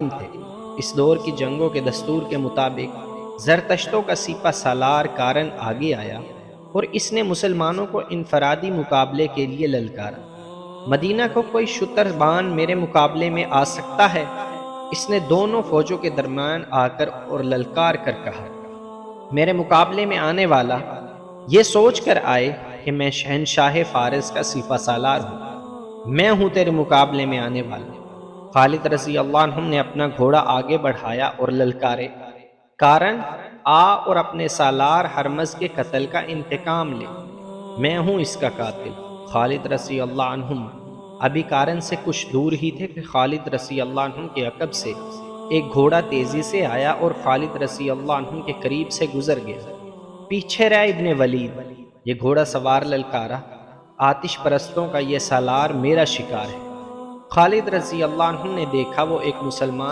تھے۔ اس دور کی جنگوں کے دستور کے مطابق زرتشتوں کا سپہ سالار کارن آگے آیا اور اس نے مسلمانوں کو انفرادی مقابلے کے لیے للکارا۔ مدینہ کو کوئی شتر بان میرے مقابلے میں آ سکتا ہے؟ اس نے دونوں فوجوں کے درمیان آ کر اور للکار کر کہا، میرے مقابلے میں آنے والا یہ سوچ کر آئے کہ میں شہنشاہ فارس کا سپہ سالار ہوں، میں ہوں تیرے مقابلے میں آنے والا۔ خالد رضی اللہ عنہ نے اپنا گھوڑا آگے بڑھایا اور للکارے، کارن آ اور اپنے سالار ہرمز کے قتل کا انتقام لے، میں ہوں اس کا قاتل۔ خالد رضی اللہ عنہ ابھی کارن سے کچھ دور ہی تھے کہ خالد رضی اللہ عنہ کے عقب سے ایک گھوڑا تیزی سے آیا اور خالد رضی اللہ عنہ کے قریب سے گزر گیا۔ پیچھے رہ ابن ولید، یہ گھوڑا سوار للکارا، آتش پرستوں کا یہ سالار میرا شکار ہے۔ خالد رضی اللہ عنہ نے دیکھا وہ ایک مسلمان